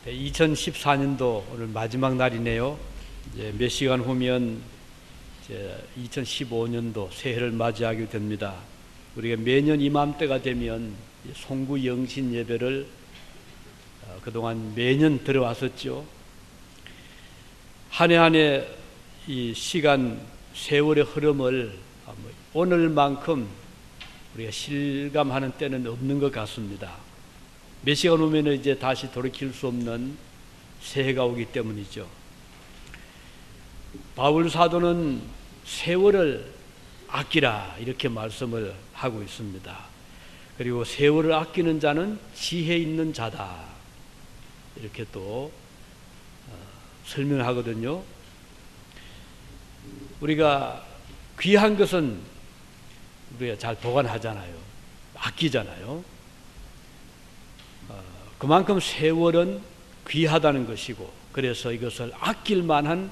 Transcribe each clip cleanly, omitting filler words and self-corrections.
2014년도 오늘 마지막 날이네요. 이제 몇 시간 후면 이제 2015년도 새해를 맞이하게 됩니다. 우리가 매년 이맘때가 되면 송구 영신 예배를 그동안 매년 들어왔었죠. 한 해 한 해 이 시간 세월의 흐름을 오늘만큼 우리가 실감하는 때는 없는 것 같습니다. 몇 시간 후면 이제 다시 돌이킬 수 없는 새해가 오기 때문이죠. 바울 사도는 세월을 아끼라 이렇게 말씀을 하고 있습니다. 그리고 세월을 아끼는 자는 지혜 있는 자다 이렇게 또 설명하거든요. 우리가 귀한 것은 우리가 잘 보관하잖아요. 아끼잖아요. 그만큼 세월은 귀하다는 것이고, 그래서 이것을 아낄 만한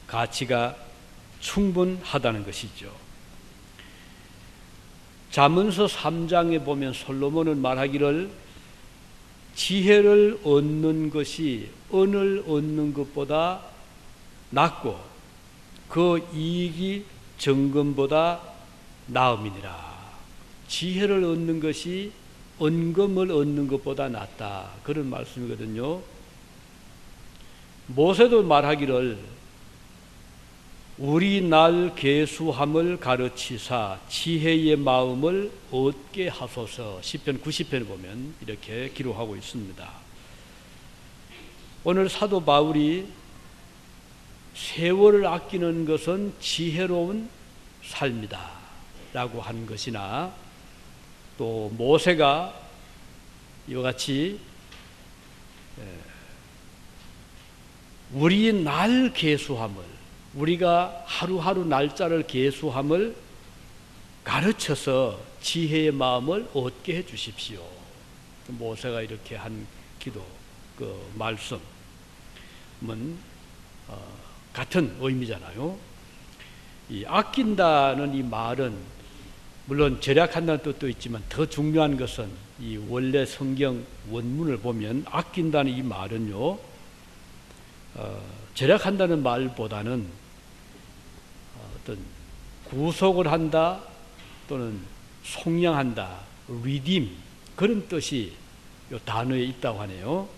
가치가 충분하다는 것이죠. 잠언서 3장에 보면 솔로몬은 말하기를 지혜를 얻는 것이 은을 얻는 것보다 낫고 그 이익이 정금보다 나음이니라. 지혜를 얻는 것이 은금을 얻는 것보다 낫다. 그런 말씀이거든요. 모세도 말하기를 우리 날 계수함을 가르치사 지혜의 마음을 얻게 하소서. 시편 90편을 보면 이렇게 기록하고 있습니다. 오늘 사도 바울이 세월을 아끼는 것은 지혜로운 삶이다 라고 하는 것이나, 또 모세가 이와 같이 우리 날 계수함을, 우리가 하루하루 날짜를 계수함을 가르쳐서 지혜의 마음을 얻게 해 주십시오. 모세가 이렇게 한 기도, 그 말씀은 같은 의미잖아요. 이 아낀다는 이 말은 물론 절약한다는 뜻도 있지만 더 중요한 것은 이 원래 성경 원문을 보면 아낀다는 이 말은요, 절약한다는 말보다는 어떤 구속을 한다 또는 속량한다, redeem, 그런 뜻이 이 단어에 있다고 하네요.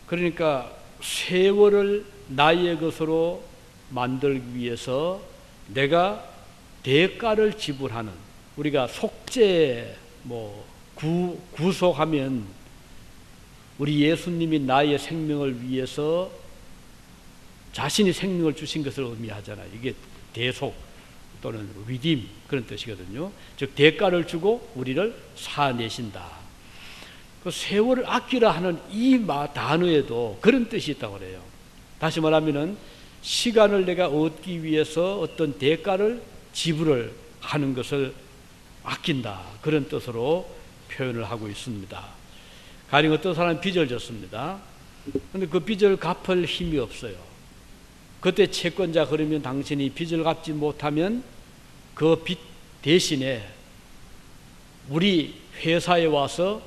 그러니까 세월을 나의 것으로 만들기 위해서 내가 대가를 지불하는, 우리가 속죄 구속하면 우리 예수님이 나의 생명을 위해서 자신이 생명을 주신 것을 의미하잖아요. 이게 대속 또는 redeem 그런 뜻이거든요. 즉 대가를 주고 우리를 사내신다. 그 세월을 아끼라 하는 이 단어에도 그런 뜻이 있다고 그래요. 다시 말하면은 시간을 내가 얻기 위해서 어떤 대가를 지불을 하는 것을 아낀다, 그런 뜻으로 표현을 하고 있습니다. 가령 어떤 사람은 빚을 졌습니다. 그런데 그 빚을 갚을 힘이 없어요. 그때 채권자 그러면 당신이 빚을 갚지 못하면 그 빚 대신에 우리 회사에 와서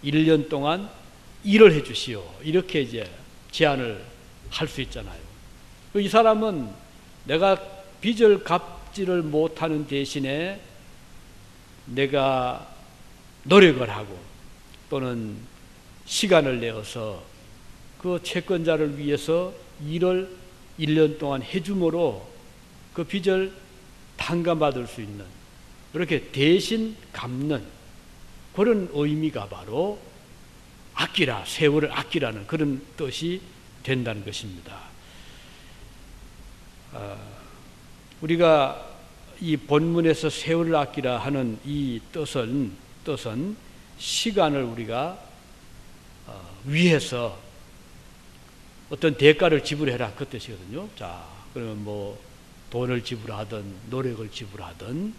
1년 동안 일을 해 주시오, 이렇게 이제 제안을 할 수 있잖아요. 이 사람은 내가 빚을 갚지를 못하는 대신에 내가 노력을 하고 또는 시간을 내어서 그 채권자를 위해서 일을 1년 동안 해줌으로 그 빚을 탕감받을 수 있는, 이렇게 대신 갚는 그런 의미가 바로 아끼라, 세월을 아끼라는 그런 뜻이 된다는 것입니다. 우리가 이 본문에서 세월을 아끼라 하는 이 뜻은 시간을 우리가 위해서 어떤 대가를 지불해라, 그 뜻이거든요. 자, 그러면 돈을 지불하든 노력을 지불하든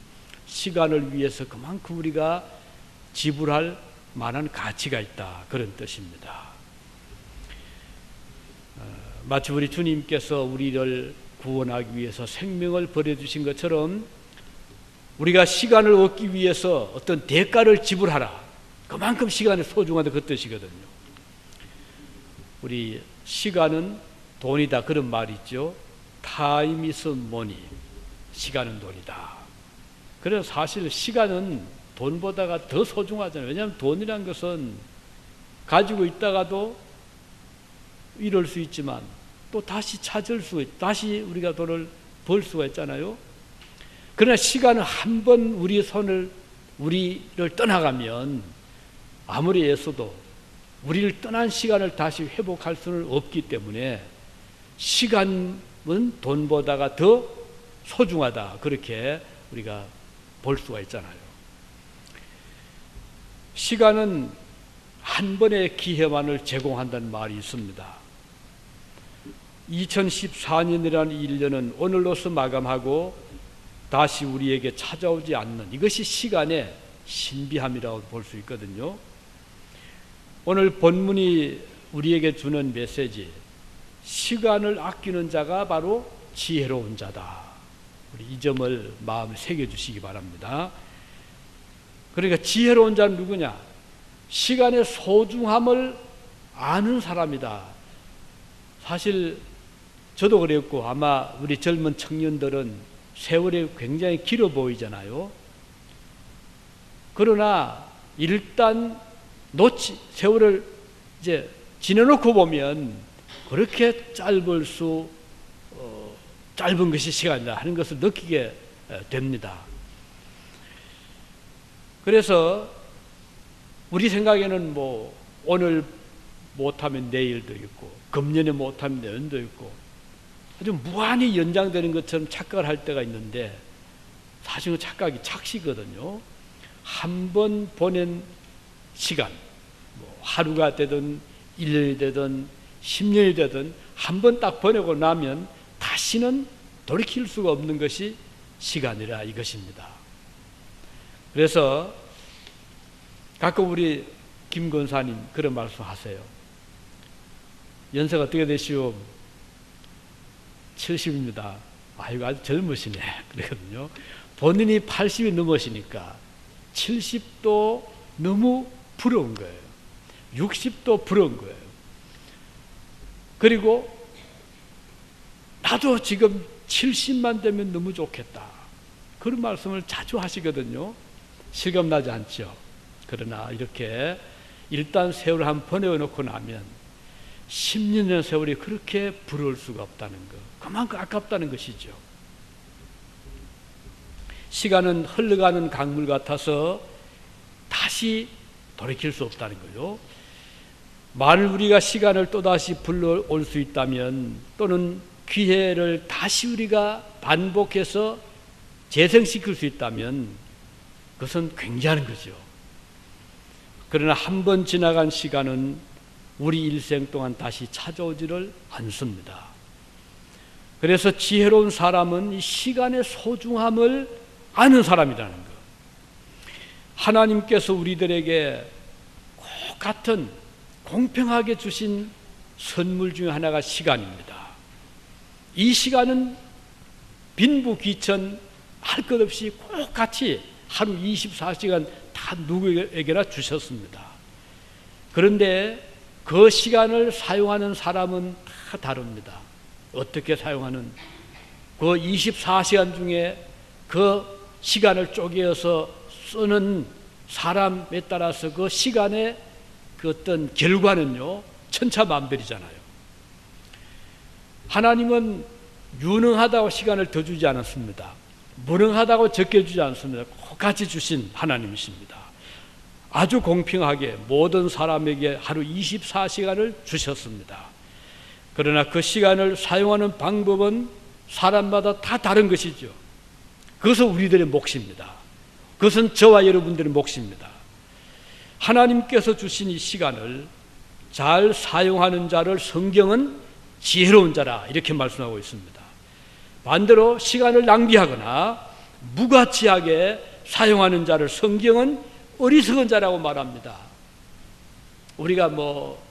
시간을 위해서 그만큼 우리가 지불할 만한 가치가 있다, 그런 뜻입니다. 마치 우리 주님께서 우리를 구원하기 위해서 생명을 버려주신 것처럼 우리가 시간을 얻기 위해서 어떤 대가를 지불하라, 그만큼 시간이 소중하다, 그 뜻이거든요. 우리 시간은 돈이다 그런 말이 있죠. Time is money. 시간은 돈이다. 그래서 사실 시간은 돈보다가 더 소중하잖아요. 왜냐하면 돈이란 것은 가지고 있다가도 잃을 수 있지만 또 다시 찾을 수 있, 다시 우리가 돈을 벌 수가 있잖아요. 그러나 시간은 한 번 우리를 떠나가면 아무리 애써도 우리를 떠난 시간을 다시 회복할 수는 없기 때문에 시간은 돈보다가 더 소중하다. 그렇게 우리가 볼 수가 있잖아요. 시간은 한 번의 기회만을 제공한다는 말이 있습니다. 2014년이라는 1년은 오늘로서 마감하고 다시 우리에게 찾아오지 않는 이것이 시간의 신비함이라고 볼 수 있거든요. 오늘 본문이 우리에게 주는 메시지, 시간을 아끼는 자가 바로 지혜로운 자다. 우리 이 점을 마음에 새겨주시기 바랍니다. 그러니까 지혜로운 자는 누구냐? 시간의 소중함을 아는 사람이다. 사실 저도 그랬고 아마 우리 젊은 청년들은 세월이 굉장히 길어 보이잖아요. 그러나 일단 세월을 이제 지내놓고 보면 그렇게 짧은 것이 시간이다 하는 것을 느끼게 됩니다. 그래서 우리 생각에는 뭐 오늘 못하면 내일도 있고 금년에 못하면 내년도 있고 아주 무한히 연장되는 것처럼 착각을 할 때가 있는데 사실은 착각이 착시거든요. 한 번 보낸 시간, 뭐 하루가 되든 1년이 되든 10년이 되든 한 번 딱 보내고 나면 다시는 돌이킬 수가 없는 것이 시간이라 이것입니다. 그래서 가끔 우리 김 권사님 그런 말씀 하세요. 연세가 어떻게 되시오? 70입니다. 아이고 아주 젊으시네. 그러거든요. 본인이 80이 넘으시니까 70도 너무 부러운 거예요. 60도 부러운 거예요. 그리고 나도 지금 70만 되면 너무 좋겠다. 그런 말씀을 자주 하시거든요. 실감나지 않죠. 그러나 이렇게 일단 세월을 한번 보내놓고 나면 10년의 세월이 그렇게 부러울 수가 없다는 것, 그만큼 아깝다는 것이죠. 시간은 흘러가는 강물 같아서 다시 돌이킬 수 없다는 거요. 만일 우리가 시간을 또다시 불러올 수 있다면, 또는 기회를 다시 우리가 반복해서 재생시킬 수 있다면 그것은 굉장한 거죠. 그러나 한 번 지나간 시간은 우리 일생 동안 다시 찾아오지를 않습니다. 그래서 지혜로운 사람은 이 시간의 소중함을 아는 사람이라는 것. 하나님께서 우리들에게 꼭 같은 공평하게 주신 선물 중에 하나가 시간입니다. 이 시간은 빈부귀천 할 것 없이 꼭 같이 하루 24시간 다 누구에게나 주셨습니다. 그런데 그 시간을 사용하는 사람은 다 다릅니다. 어떻게 사용하는, 그 24시간 중에 그 시간을 쪼개어서 쓰는 사람에 따라서 그 시간의 그 어떤 결과는요, 천차만별이잖아요. 하나님은 유능하다고 시간을 더 주지 않았습니다. 무능하다고 적게 주지 않습니다. 똑같이 주신 하나님이십니다. 아주 공평하게 모든 사람에게 하루 24시간을 주셨습니다. 그러나 그 시간을 사용하는 방법은 사람마다 다 다른 것이죠. 그것은 우리들의 몫입니다. 그것은 저와 여러분들의 몫입니다. 하나님께서 주신 이 시간을 잘 사용하는 자를 성경은 지혜로운 자라 이렇게 말씀하고 있습니다. 반대로 시간을 낭비하거나 무가치하게 사용하는 자를 성경은 어리석은 자라고 말합니다. 우리가 뭐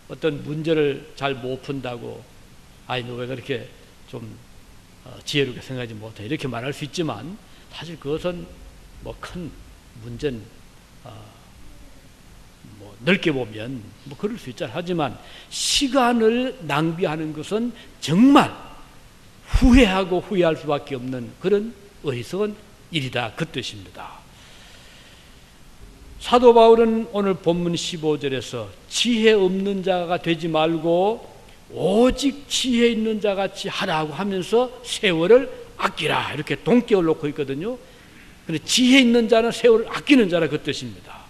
어떤 문제를 잘 못 푼다고 아이 너 왜 그렇게 좀 지혜롭게 생각하지 못해 이렇게 말할 수 있지만 사실 그것은 뭐 큰 문제는 뭐 넓게 보면 뭐 그럴 수 있잖아요. 하지만 시간을 낭비하는 것은 정말 후회하고 후회할 수밖에 없는 그런 어리석은 일이다, 그 뜻입니다. 사도 바울은 오늘 본문 15절에서 지혜 없는 자가 되지 말고 오직 지혜 있는 자 같이 하라고 하면서 세월을 아끼라 이렇게 동격을 놓고 있거든요. 그런데 지혜 있는 자는 세월을 아끼는 자라, 그 뜻입니다.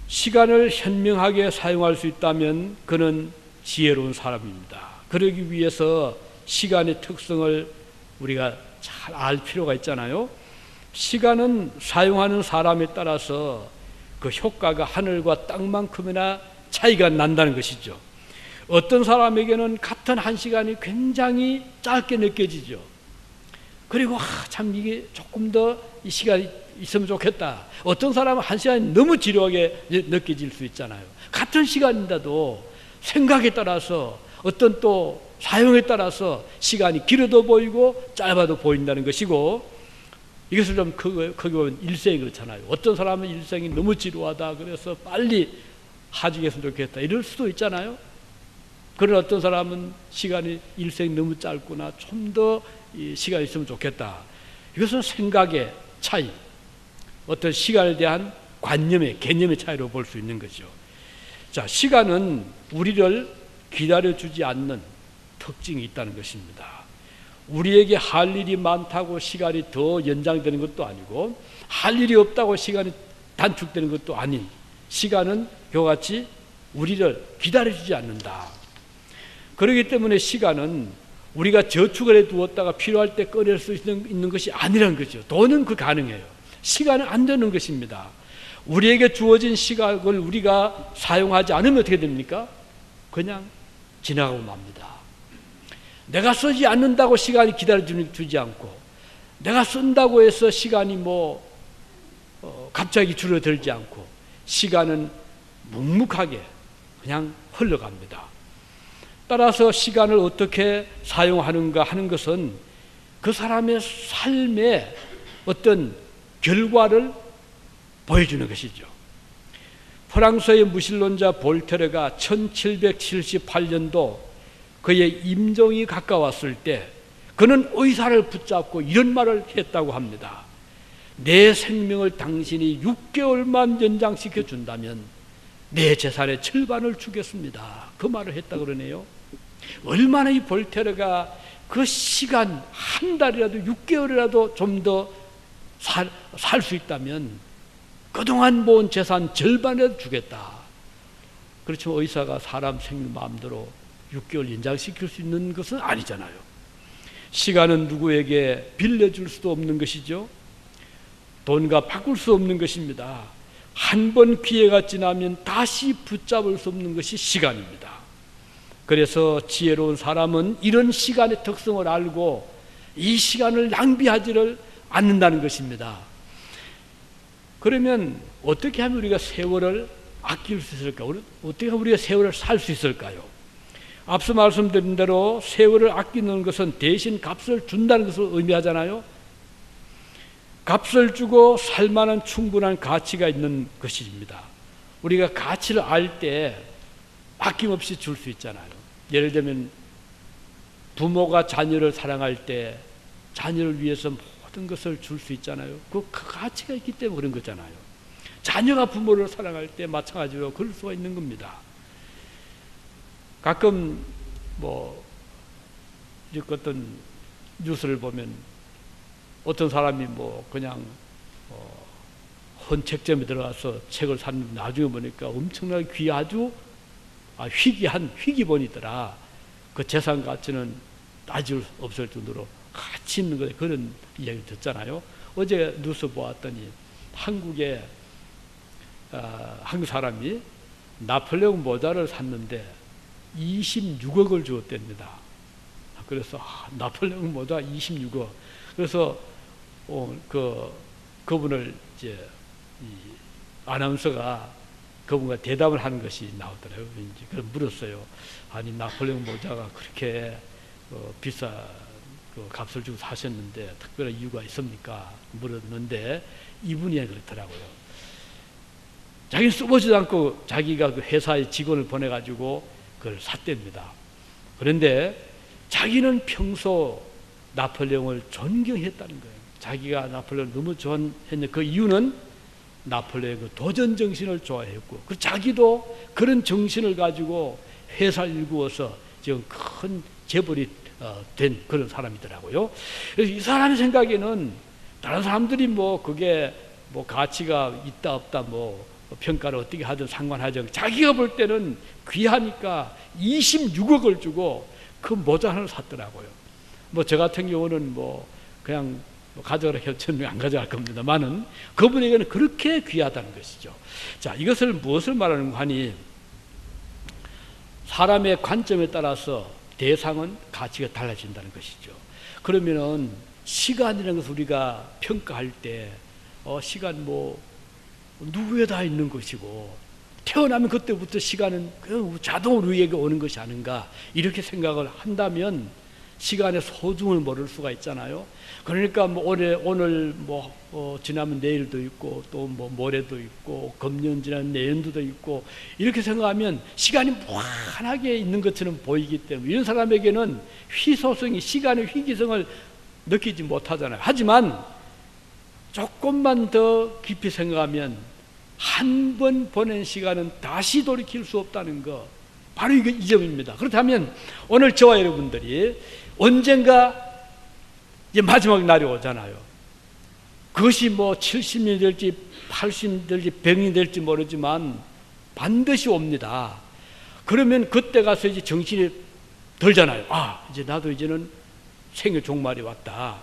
시간을 현명하게 사용할 수 있다면 그는 지혜로운 사람입니다. 그러기 위해서 시간의 특성을 우리가 잘 알 필요가 있잖아요. 시간은 사용하는 사람에 따라서 그 효과가 하늘과 땅만큼이나 차이가 난다는 것이죠. 어떤 사람에게는 같은 한 시간이 굉장히 짧게 느껴지죠. 그리고 참 이게 조금 더 이 시간이 있으면 좋겠다. 어떤 사람은 한 시간이 너무 지루하게 느껴질 수 있잖아요. 같은 시간인데도 생각에 따라서 어떤 또 사용에 따라서 시간이 길어도 보이고 짧아도 보인다는 것이고, 이것을 좀 크게 보면 일생이 그렇잖아요. 어떤 사람은 일생이 너무 지루하다 그래서 빨리 하직했으면 좋겠다 이럴 수도 있잖아요. 그런 어떤 사람은 시간이 일생이 너무 짧구나, 좀 더 시간이 있으면 좋겠다. 이것은 생각의 차이, 어떤 시간에 대한 관념의 개념의 차이로 볼 수 있는 거죠. 자, 시간은 우리를 기다려주지 않는 특징이 있다는 것입니다. 우리에게 할 일이 많다고 시간이 더 연장되는 것도 아니고, 할 일이 없다고 시간이 단축되는 것도 아닌, 시간은 그와 같이 우리를 기다려주지 않는다. 그렇기 때문에 시간은 우리가 저축을 해두었다가 필요할 때 꺼낼 수 있는 것이 아니라는 거죠. 돈은 그 가능해요. 시간은 안 되는 것입니다. 우리에게 주어진 시간을 우리가 사용하지 않으면 어떻게 됩니까? 그냥 지나가고 맙니다. 내가 쓰지 않는다고 시간이 기다려주지 않고, 내가 쓴다고 해서 시간이 갑자기 줄어들지 않고, 시간은 묵묵하게 그냥 흘러갑니다. 따라서 시간을 어떻게 사용하는가 하는 것은 그 사람의 삶의 어떤 결과를 보여주는 것이죠. 프랑스의 무신론자 볼테르가 1778년도 그의 임종이 가까웠을 때 그는 의사를 붙잡고 이런 말을 했다고 합니다. 내 생명을 당신이 6개월만 연장시켜 준다면 내 재산의 절반을 주겠습니다. 그 말을 했다고 그러네요. 얼마나 이 볼테르가 그 시간 한 달이라도 6개월이라도 좀 더 살 수 있다면 그동안 모은 재산 절반이라도 주겠다. 그렇지만 의사가 사람 생명 마음대로 6개월 연장시킬 수 있는 것은 아니잖아요. 시간은 누구에게 빌려줄 수도 없는 것이죠. 돈과 바꿀 수 없는 것입니다. 한 번 기회가 지나면 다시 붙잡을 수 없는 것이 시간입니다. 그래서 지혜로운 사람은 이런 시간의 특성을 알고 이 시간을 낭비하지를 않는다는 것입니다. 그러면 어떻게 하면 우리가 세월을 아낄 수 있을까요? 어떻게 하면 우리가 세월을 살 수 있을까요? 앞서 말씀드린 대로 세월을 아끼는 것은 대신 값을 준다는 것을 의미하잖아요. 값을 주고 살 만한 충분한 가치가 있는 것입니다. 우리가 가치를 알 때 아낌없이 줄 수 있잖아요. 예를 들면 부모가 자녀를 사랑할 때 자녀를 위해서 모든 것을 줄 수 있잖아요. 그 가치가 있기 때문에 그런 거잖아요. 자녀가 부모를 사랑할 때 마찬가지로 그럴 수가 있는 겁니다. 가끔 어떤 뉴스를 보면 어떤 사람이 그냥 헌책점에 들어가서 책을 샀는데 나중에 보니까 엄청나게 귀하죠. 희귀한 희귀본이더라. 그 재산 가치는 따질 없을 정도로 가치 있는 거에 그런 이야기를 듣잖아요. 어제 뉴스 보았더니 한국에 한국 사람이 나폴레옹 모자를 샀는데 26억을 주었답니다. 그래서 나폴레옹 모자 26억. 그래서 그분을 이제 아나운서가 그분과 대답을 하는 것이 나오더라고요. 그래서 물었어요. 아니 나폴레옹 모자가 그렇게 비싸 값을 주고 사셨는데 특별한 이유가 있습니까? 물었는데 이분이 그렇더라고요. 자기는 써보지도 않고 자기가 그 회사에 직원을 보내가지고 그걸 샀답니다. 그런데 자기는 평소 나폴레옹을 존경했다는 거예요. 자기가 나폴레옹을 너무 좋아했는데 그 이유는 나폴레옹의 그 도전 정신을 좋아했고, 그 자기도 그런 정신을 가지고 회사를 일구어서 지금 큰 재벌이 된 그런 사람이더라고요. 그래서 이 사람의 생각에는 다른 사람들이 뭐 그게 뭐 가치가 있다 없다 뭐 평가를 어떻게 하든 상관하지 않고 자기가 볼 때는 귀하니까 26억을 주고 그 모자 하나를 샀더라고요. 뭐 저 같은 경우는 뭐 그냥 가져가라 했더니 안 가져갈 겁니다만은 그분에게는 그렇게 귀하다는 것이죠. 자, 이것을 무엇을 말하는 거 하니, 사람의 관점에 따라서 대상은 가치가 달라진다는 것이죠. 그러면은 시간이라는 것을 우리가 평가할 때 시간 뭐 누구에 다 있는 것이고 태어나면 그때부터 시간은 자동으로 우리에게 오는 것이 아닌가 이렇게 생각을 한다면 시간의 소중을 모를 수가 있잖아요. 그러니까 뭐 오늘 뭐 지나면 내일도 있고 또 뭐 모레도 있고 금년 지나면 내년도 있고 이렇게 생각하면 시간이 무한하게 있는 것처럼 보이기 때문에 이런 사람에게는 희소성이, 시간의 희귀성을 느끼지 못하잖아요. 하지만 조금만 더 깊이 생각하면 한 번 보낸 시간은 다시 돌이킬 수 없다는 거, 바로 이 점입니다. 그렇다면 오늘 저와 여러분들이 언젠가 이제 마지막 날이 오잖아요. 그것이 뭐 70년이 될지 80년이 될지 100년이 될지 모르지만 반드시 옵니다. 그러면 그때 가서 이제 정신이 들잖아요. 아, 이제 나도 이제는 생의 종말이 왔다.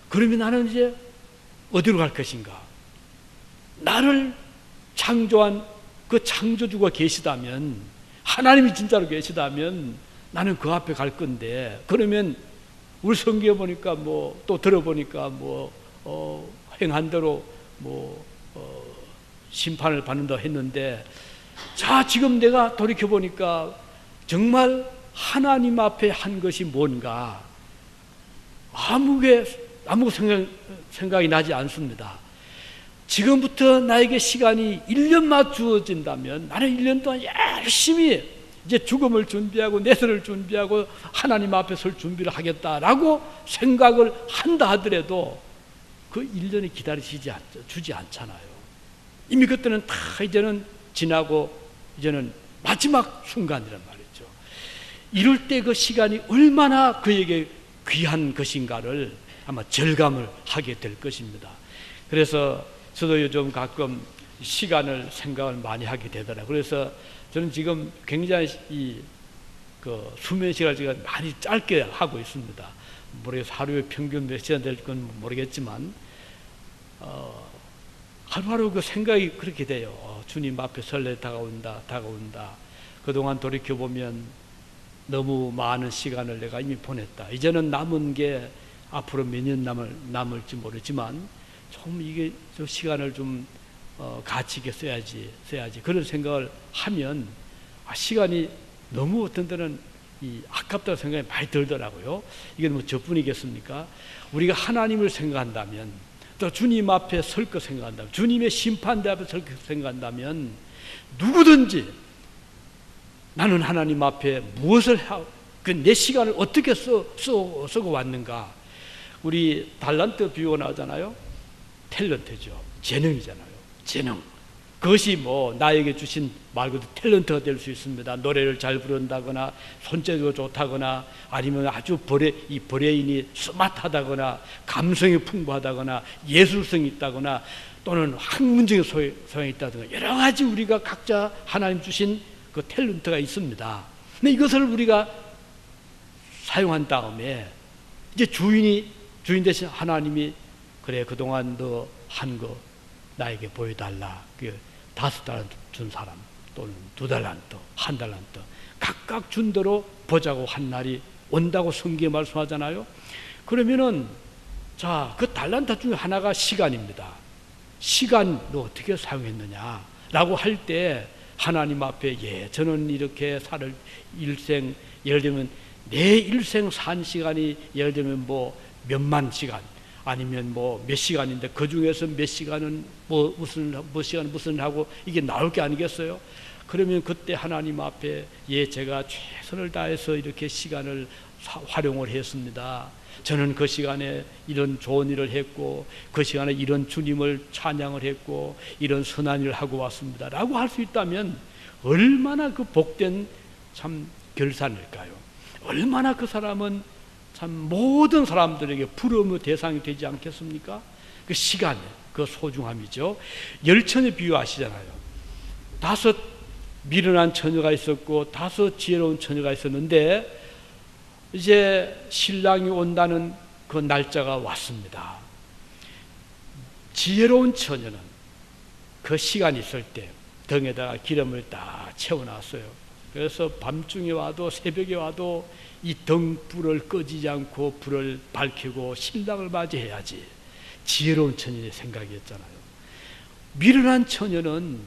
그러면 나는 이제 어디로 갈 것인가? 나를 창조한 그 창조주가 계시다면, 하나님이 진짜로 계시다면 나는 그 앞에 갈 건데, 그러면 우리 성경에 보니까 뭐 또 들어보니까 뭐 행한 대로 뭐 심판을 받는다 했는데, 자, 지금 내가 돌이켜 보니까 정말 하나님 앞에 한 것이 뭔가 아무 생각이 나지 않습니다. 지금부터 나에게 시간이 1년만 주어진다면 나는 1년 동안 열심히 이제 죽음을 준비하고 내세를 준비하고 하나님 앞에 설 준비를 하겠다라고 생각을 한다 하더라도 그 1년이 주지 않잖아요. 이미 그때는 다 이제는 지나고 이제는 마지막 순간이란 말이죠. 이럴 때 그 시간이 얼마나 그에게 귀한 것인가를 아마 절감을 하게 될 것입니다. 그래서 저도 요즘 가끔 시간을 생각을 많이 하게 되더라고요. 그래서 저는 지금 굉장히 그 수면 시간을 제가 많이 짧게 하고 있습니다. 모르겠어요. 하루에 평균 몇 시간 될 건 모르겠지만 하루하루 그 생각이 그렇게 돼요. 주님 앞에 설레 다가온다. 그동안 돌이켜보면 너무 많은 시간을 내가 이미 보냈다. 이제는 남은 게 앞으로 몇 년 남을지 모르지만 좀 이게 저 시간을 좀 가치 있게 써야지 그런 생각을 하면 시간이 너무 어떤 때는 아깝다는 생각이 많이 들더라고요. 이게 뭐 저뿐이겠습니까? 우리가 하나님을 생각한다면, 또 주님 앞에 설 것 생각한다면, 주님의 심판대 앞에 설 것 생각한다면 누구든지 나는 하나님 앞에 무엇을 내 시간을 어떻게 쓰고 왔는가. 우리 달란트 비유가 나오잖아요. 탤런트죠. 재능이잖아요. 재능. 그것이 뭐 나에게 주신 말 그대로 탤런트가 될 수 있습니다. 노래를 잘 부른다거나 손재주가 좋다거나 아니면 아주 브레인이 스마트하다거나 감성이 풍부하다거나 예술성이 있다거나 또는 학문적인 소양이 있다거나 여러 가지 우리가 각자 하나님 주신 그 탤런트가 있습니다. 근데 이것을 우리가 사용한 다음에 이제 주인 대신 하나님이 그래 그동안 너 한 거 나에게 보여달라. 5달란트 준 사람 또는 2달란트, 1달란트 각각 준 대로 보자고 한 날이 온다고 성경에 말씀하잖아요. 그러면은 자, 그 달란트 중에 하나가 시간입니다. 시간 너 어떻게 사용했느냐 라고 할 때 하나님 앞에 저는 이렇게 일생 예를 들면 내 일생 산 시간이 예를 들면 뭐 몇만 시간 아니면 뭐 몇 시간인데 그 중에서 몇 시간은 몇 시간은 무슨 하고 이게 나올 게 아니겠어요? 그러면 그때 하나님 앞에 제가 최선을 다해서 이렇게 시간을 활용을 했습니다. 저는 그 시간에 이런 좋은 일을 했고 그 시간에 이런 주님을 찬양을 했고 이런 선한 일을 하고 왔습니다 라고 할 수 있다면 얼마나 그 복된 참 결산일까요? 얼마나 그 사람은 참 모든 사람들에게 부러움의 대상이 되지 않겠습니까? 그 시간의 그 소중함이죠. 열처녀 비유하시잖아요. 5 미련한 처녀가 있었고 5 지혜로운 처녀가 있었는데 이제 신랑이 온다는 그 날짜가 왔습니다. 지혜로운 처녀는 그 시간이 있을 때 등에다가 기름을 딱 채워놨어요. 그래서 밤중에 와도 새벽에 와도 이 등불을 꺼지지 않고 불을 밝히고 신랑을 맞이해야지 지혜로운 처녀의 생각이었잖아요. 미련한 처녀는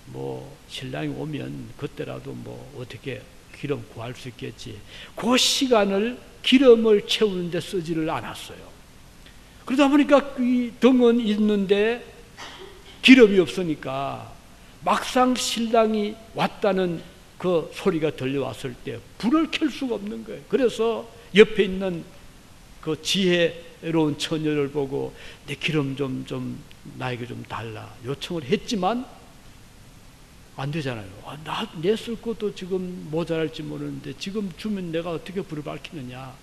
뭐 신랑이 오면 그때라도 뭐 어떻게 기름 구할 수 있겠지. 그 시간을 기름을 채우는 데 쓰지를 않았어요. 그러다 보니까 이 등은 있는데 기름이 없으니까 막상 신랑이 왔다는 그 소리가 들려왔을 때 불을 켤 수가 없는 거예요. 그래서 옆에 있는 그 지혜로운 처녀를 보고 내 기름 좀 나에게 좀 달라 요청을 했지만 안 되잖아요. 내 쓸 것도 지금 모자랄지 모르는데 지금 주면 내가 어떻게 불을 밝히느냐.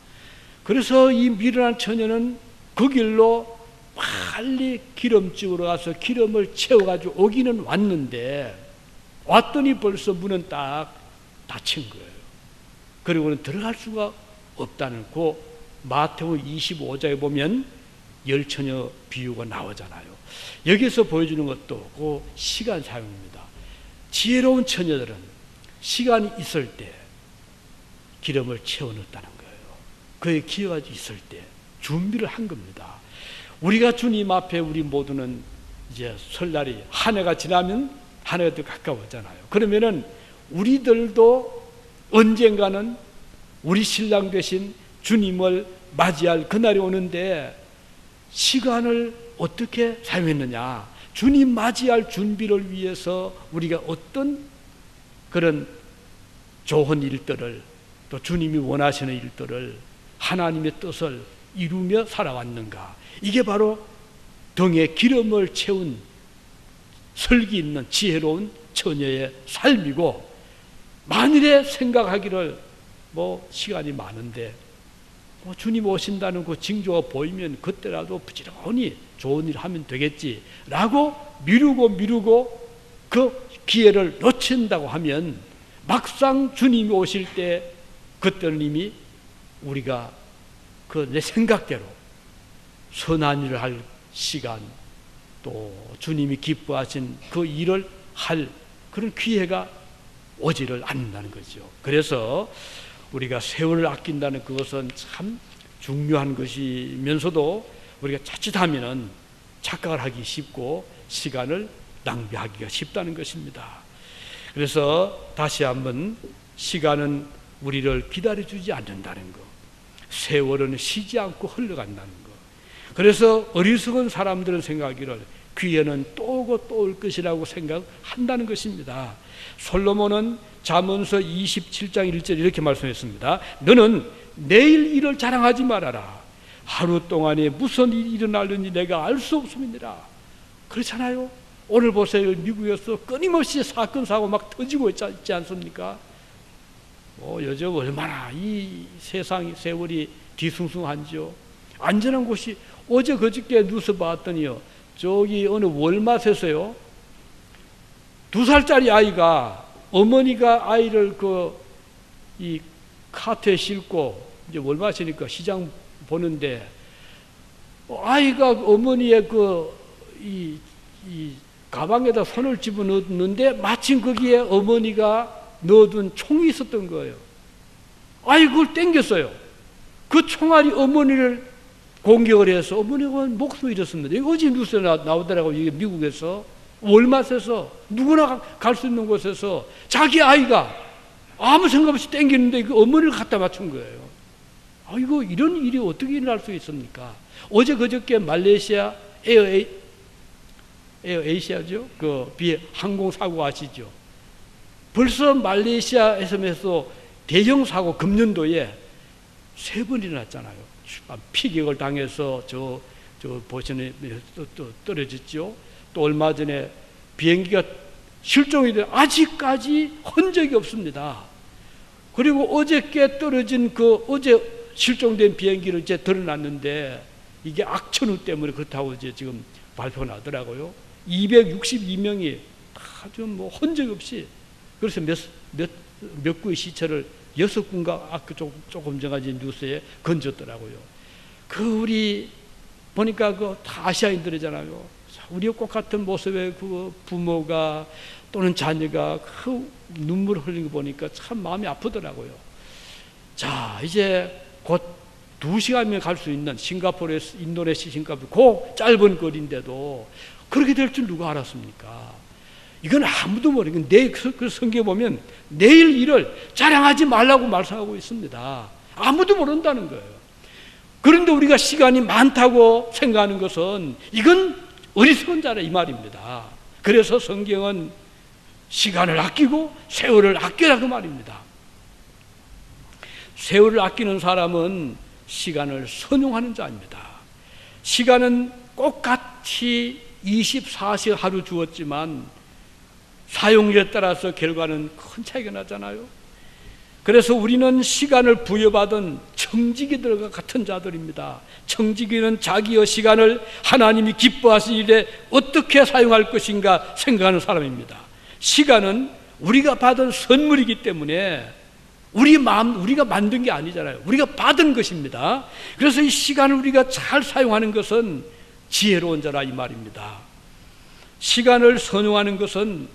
그래서 이 미련한 처녀는 그 길로 빨리 기름집으로 가서 기름을 채워가지고 오기는 왔는데 왔더니 벌써 문은 딱 닫힌 거예요. 그리고는 들어갈 수가 없다는 그 마태복음 25장에 보면 열처녀 비유가 나오잖아요. 여기서 보여주는 것도 그 시간 사용입니다. 지혜로운 처녀들은 시간이 있을 때 기름을 채워넣었다는 거예요. 그의 기회가 있을 때 준비를 한 겁니다. 우리가 주님 앞에 우리 모두는 이제 설날이 한 해가 지나면 한 해가 더 가까워잖아요. 그러면은 우리들도 언젠가는 우리 신랑 되신 주님을 맞이할 그날이 오는데 시간을 어떻게 사용했느냐. 주님 맞이할 준비를 위해서 우리가 어떤 그런 좋은 일들을 또 주님이 원하시는 일들을 하나님의 뜻을 이루며 살아왔는가. 이게 바로 등에 기름을 채운 설기 있는 지혜로운 처녀의 삶이고, 만일에 생각하기를 뭐 시간이 많은데 뭐 주님 오신다는 그 징조가 보이면 그때라도 부지런히 좋은 일 하면 되겠지라고 미루고 그 기회를 놓친다고 하면 막상 주님이 오실 때 그때는 이미 우리가 그 내 생각대로 선한 일을 할 시간, 또 주님이 기뻐하신 그 일을 할 그런 기회가 오지를 않는다는 거죠. 그래서 우리가 세월을 아낀다는 그것은 참 중요한 것이면서도 우리가 자칫하면은 착각을 하기 쉽고 시간을 낭비하기가 쉽다는 것입니다. 그래서 다시 한번 시간은 우리를 기다려주지 않는다는 것, 세월은 쉬지 않고 흘러간다는 것. 그래서 어리석은 사람들은 생각하기를 기회는 또 오고 또 올 것이라고 생각한다는 것입니다. 솔로몬은 잠언서 27장 1절 이렇게 말씀했습니다. 너는 내일 일을 자랑하지 말아라. 하루 동안에 무슨 일이 일어날는지 내가 알 수 없음이니라. 그렇잖아요. 오늘 보세요. 미국에서 끊임없이 사건 사고 막 터지고 있지 않습니까? 요즘 얼마나 이 세상이 세월이 뒤숭숭한지요. 안전한 곳이 어제 그저께 뉴스 봤더니요, 저기 어느 월마트에서요 2살짜리 아이가, 어머니가 아이를 이 카트에 싣고 이제 월마트니까 시장 보는데 아이가 어머니의 이 가방에다 손을 집어넣는데 마침 거기에 어머니가 넣어둔 총이 있었던 거예요. 아이 그걸 땡겼어요. 그 총알이 어머니를 공격을 해서 어머니가 목숨을 잃었습니다. 이거 어제 뉴스에 나오더라고요. 이게 미국에서 월마트에서 누구나 갈 수 있는 곳에서 자기 아이가 아무 생각 없이 땡기는데 그 어머니를 갖다 맞춘 거예요. 아이고, 이런 일이 어떻게 일어날 수 있습니까? 어제 그저께 말레이시아 에어에이시아죠? 그 항공사고 아시죠? 벌써 말레이시아에서 대형 사고 금년도에 3번 일어났잖아요. 피격을 당해서 저 보시는 또 떨어졌죠. 또 얼마 전에 비행기가 실종이 돼 아직까지 흔적이 없습니다. 그리고 어저께 떨어진 어제 실종된 비행기를 이제 드러났는데 이게 악천후 때문에 그렇다고 이제 지금 발표가 나더라고요. 262명이 아주 흔적 없이, 그래서 몇 구의 시체를 6군가 조금 전까지 뉴스에 건졌더라고요. 우리 보니까 다 아시아인들이잖아요. 우리와 똑같은 모습의 부모가 또는 자녀가 눈물을 흘리는 거 보니까 참 마음이 아프더라고요. 자, 이제 곧 2시간이면 갈 수 있는 싱가포르에서 인도네시아 싱가포르 그 짧은 거리인데도 그렇게 될 줄 누가 알았습니까? 이건 아무도 모르고 그 성경에 보면 내일 일을 자랑하지 말라고 말씀하고 있습니다. 아무도 모른다는 거예요. 그런데 우리가 시간이 많다고 생각하는 것은 이건 어리석은 자라 이 말입니다. 그래서 성경은 시간을 아끼고 세월을 아끼라고 말입니다. 세월을 아끼는 사람은 시간을 선용하는 자입니다. 시간은 똑같이 24시간 하루 주었지만 사용률에 따라서 결과는 큰 차이가 나잖아요. 그래서 우리는 시간을 부여받은 청지기들과 같은 자들입니다. 청지기는 자기의 시간을 하나님이 기뻐하신 일에 어떻게 사용할 것인가 생각하는 사람입니다. 시간은 우리가 받은 선물이기 때문에 우리가 만든 게 아니잖아요. 우리가 받은 것입니다. 그래서 이 시간을 우리가 잘 사용하는 것은 지혜로운 자라 이 말입니다. 시간을 선용하는 것은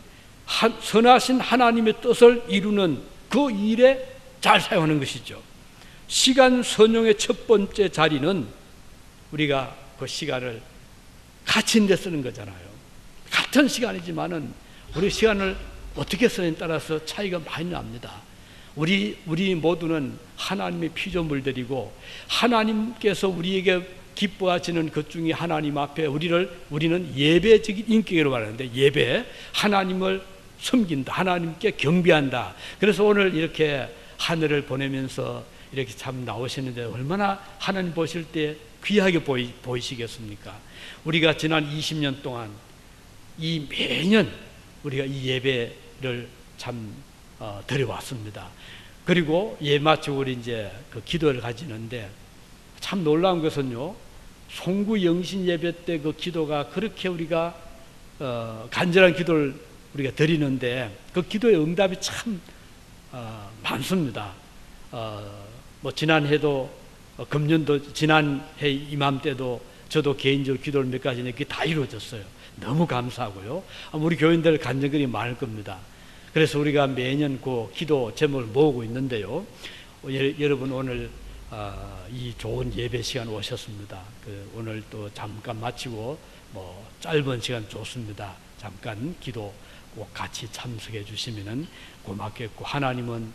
선하신 하나님의 뜻을 이루는 그 일에 잘 사용하는 것이죠. 시간 선용의 첫 번째 자리는 우리가 그 시간을 갇힌 데 쓰는 거잖아요. 같은 시간이지만은 우리 시간을 어떻게 쓰느냐에 따라서 차이가 많이 납니다. 우리 모두는 하나님의 피조물들이고 하나님께서 우리에게 기뻐하시는 것 중에 하나님 앞에 우리는 예배적인 인격으로 말하는데, 예배, 하나님을 섬긴다, 하나님께 경배한다. 그래서 오늘 이렇게 하늘을 보내면서 이렇게 참 나오시는데 얼마나 하나님 보실 때 귀하게 보이시겠습니까? 우리가 지난 20년 동안 매년 우리가 이 예배를 참 드려왔습니다. 그리고 마치고 우리 이제 그 기도를 가지는데 참 놀라운 것은요, 송구 영신 예배 때 그 기도가 그렇게 우리가 간절한 기도를 우리가 드리는데 그 기도의 응답이 참 많습니다. 지난해도 금년도 지난해 이맘때도 저도 개인적으로 기도를 몇 가지 했는데 그게 다 이루어졌어요. 너무 감사하고요. 우리 교인들 간증글이 많을 겁니다. 그래서 우리가 매년 그 기도 제목을 모으고 있는데요. 여러분 오늘 이 좋은 예배 시간 오셨습니다. 오늘 또 잠깐 마치고 짧은 시간 좋습니다. 잠깐 기도 꼭 같이 참석해 주시면은 고맙겠고, 하나님은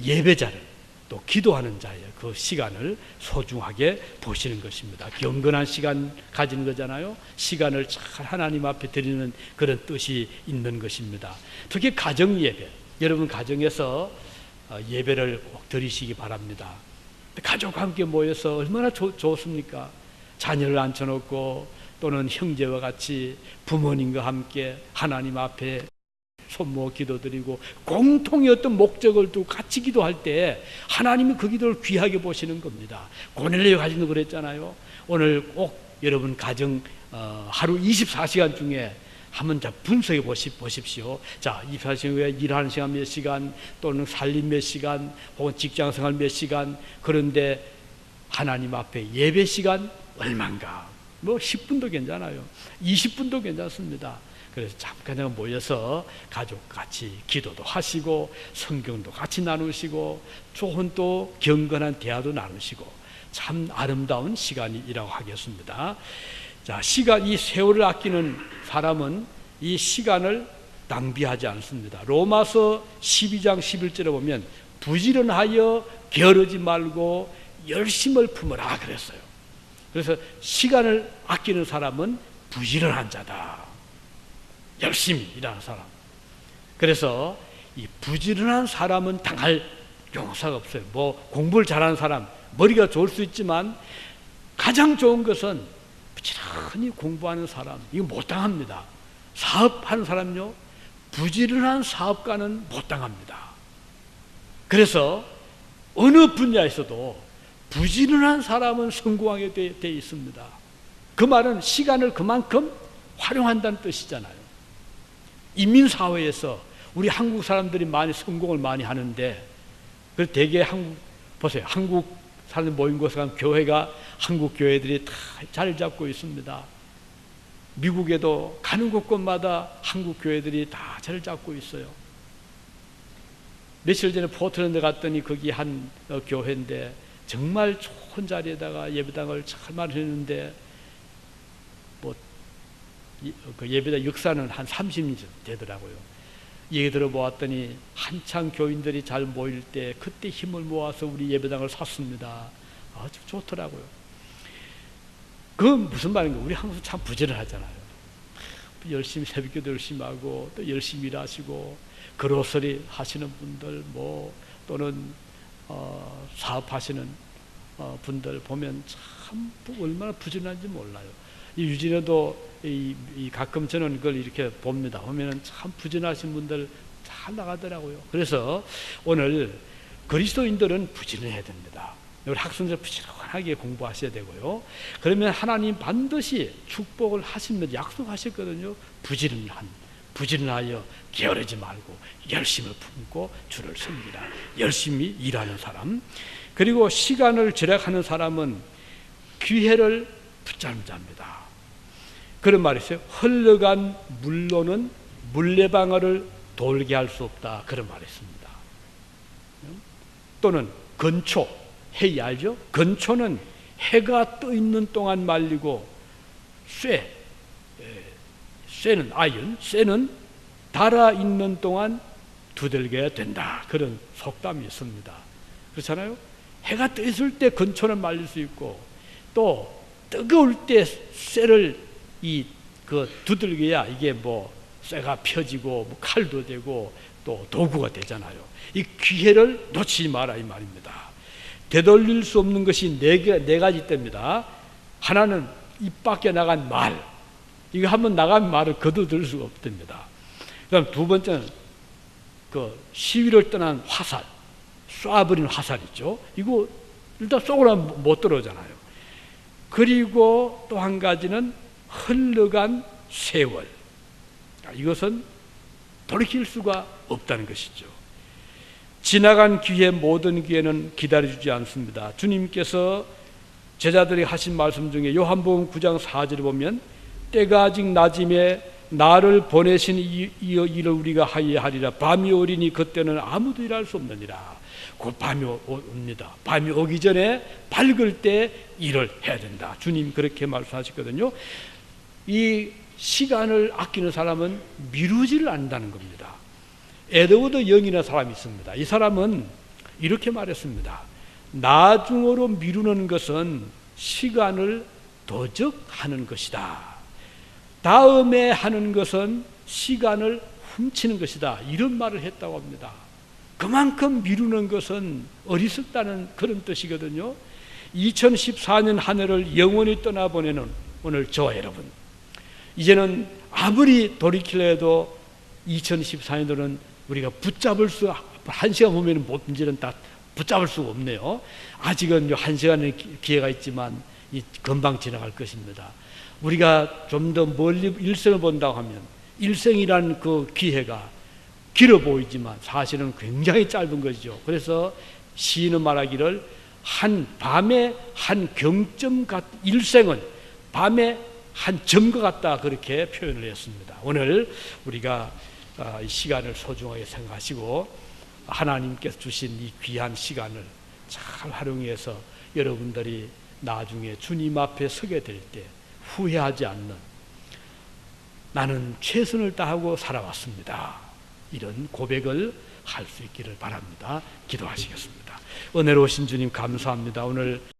예배자를 또 기도하는 자의 그 시간을 소중하게 보시는 것입니다. 경건한 시간 가지는 거잖아요. 시간을 잘 하나님 앞에 드리는 그런 뜻이 있는 것입니다. 특히 가정 예배, 여러분 가정에서 예배를 꼭 드리시기 바랍니다. 가족과 함께 모여서 얼마나 좋습니까? 자녀를 앉혀놓고 또는 형제와 같이 부모님과 함께 하나님 앞에 손모 기도드리고 공통의 어떤 목적을 두고 같이 기도할 때 하나님이 그 기도를 귀하게 보시는 겁니다. 고넬레오 가정도 그랬잖아요. 오늘 꼭 여러분 가정 하루 24시간 중에 한번 분석해 보십시오. 자, 24시간 후에 일하는 시간 몇 시간, 또는 살림 몇 시간, 혹은 직장생활 몇 시간, 그런데 하나님 앞에 예배 시간 얼마인가? 10분도 괜찮아요. 20분도 괜찮습니다. 그래서 잠깐 모여서 가족 같이 기도도 하시고 성경도 같이 나누시고 좋은 또 경건한 대화도 나누시고 참 아름다운 시간이라고 하겠습니다. 자, 이 세월을 아끼는 사람은 이 시간을 낭비하지 않습니다. 로마서 12장 11절에 보면 부지런하여 게으르지 말고 열심을 품으라 그랬어요. 그래서 시간을 아끼는 사람은 부지런한 자다. 열심히 일하는 사람. 그래서 이 부지런한 사람은 당할 용사가 없어요. 뭐 공부를 잘하는 사람, 머리가 좋을 수 있지만 가장 좋은 것은 부지런히 공부하는 사람, 이거 못 당합니다. 사업하는 사람요, 부지런한 사업가는 못 당합니다. 그래서 어느 분야에서도 부지런한 사람은 성공하게 돼 있습니다. 그 말은 시간을 그만큼 활용한다는 뜻이잖아요. 인민사회에서 우리 한국 사람들이 많이 성공을 많이 하는데, 그 대개 보세요. 한국 사람들 모인 곳에 가면 교회가 한국 교회들이 다 자리 잡고 있습니다. 미국에도 가는 곳곳마다 한국 교회들이 다 자리 잡고 있어요. 며칠 전에 포틀랜드 갔더니 거기 한 교회인데 정말 좋은 자리에다가 예배당을 잘 마련했는데 그 예배당 역사는 한 30년 되더라고요. 얘기 들어보았더니 한창 교인들이 잘 모일 때 그때 힘을 모아서 우리 예배당을 샀습니다. 아주 좋더라고요. 그건 무슨 말인가? 우리 한국 참 부지런하잖아요. 열심히 새벽기도 열심히 하고 또 열심히 일하시고 그로서리 하시는 분들 또는 사업하시는 분들 보면 참 얼마나 부지런한지 몰라요. 이 유진에도 가끔 저는 그걸 이렇게 봅니다. 보면은 참 부지런하신 분들 잘 나가더라고요. 그래서 오늘 그리스도인들은 부지런해야 됩니다. 우리 학생들 부지런하게 공부하셔야 되고요. 그러면 하나님 반드시 축복을 하시면서 약속하셨거든요. 부지런하여 게으르지 말고 열심을 품고 주를 섬기라. 열심히 일하는 사람. 그리고 시간을 절약하는 사람은 기회를 붙잡는 자입니다. 그런 말이 있어요. 흘러간 물로는 물레방아를 돌게 할 수 없다. 그런 말이 있습니다. 또는 건초, 해 알죠? 건초는 해가 떠 있는 동안 말리고 쇠는 아연, 쇠는 달아 있는 동안 두들겨야 된다. 그런 속담이 있습니다. 그렇잖아요? 해가 떠 있을 때 건초는 말릴 수 있고 또 뜨거울 때 쇠를 두들겨야 이게 쇠가 펴지고 칼도 되고 또 도구가 되잖아요. 이 기회를 놓치지 마라 이 말입니다. 되돌릴 수 없는 것이 네 가지 때입니다. 하나는 입 밖에 나간 말, 이거 한번 나간 말을 거두들 수가 없답니다. 그다음 두 번째는 그 시위를 떠난 화살, 쏴버리는 화살 있죠. 이거 일단 쏘고 나면 못 들어오잖아요. 그리고 또 한 가지는 흘러간 세월, 이것은 돌이킬 수가 없다는 것이죠. 지나간 기회, 모든 기회는 기다려주지 않습니다. 주님께서 제자들이 하신 말씀 중에 요한복음 9장 4절에 보면 때가 아직 낮임에 나를 보내신 일을 우리가 하리라. 밤이 오리니 그때는 아무도 일할 수 없느니라. 곧 밤이 옵니다. 밤이 오기 전에 밝을 때 일을 해야 된다. 주님 그렇게 말씀하셨거든요. 이 시간을 아끼는 사람은 미루지를 않는다는 겁니다. 에드워드 영이라는 사람이 있습니다. 이 사람은 이렇게 말했습니다. 나중으로 미루는 것은 시간을 도적하는 것이다. 다음에 하는 것은 시간을 훔치는 것이다. 이런 말을 했다고 합니다. 그만큼 미루는 것은 어리석다는 그런 뜻이거든요. 2014년 한 해를 영원히 떠나보내는 오늘 저와 여러분, 이제는 아무리 돌이키려 해도 2014년도는 우리가 붙잡을 수, 한 시간 보면 문제는 다 붙잡을 수가 없네요. 아직은 한 시간의 기회가 있지만 금방 지나갈 것입니다. 우리가 좀 더 멀리 일생을 본다고 하면 일생이라는 그 기회가 길어 보이지만 사실은 굉장히 짧은 것이죠. 그래서 시인은 말하기를 한 밤에 한 경점 일생은 밤에 한 점과 같다, 그렇게 표현을 했습니다. 오늘 우리가 이 시간을 소중하게 생각하시고 하나님께서 주신 이 귀한 시간을 잘 활용해서 여러분들이 나중에 주님 앞에 서게 될 때 후회하지 않는, 나는 최선을 다하고 살아왔습니다, 이런 고백을 할 수 있기를 바랍니다. 기도하시겠습니다. 은혜로우신 주님 감사합니다. 오늘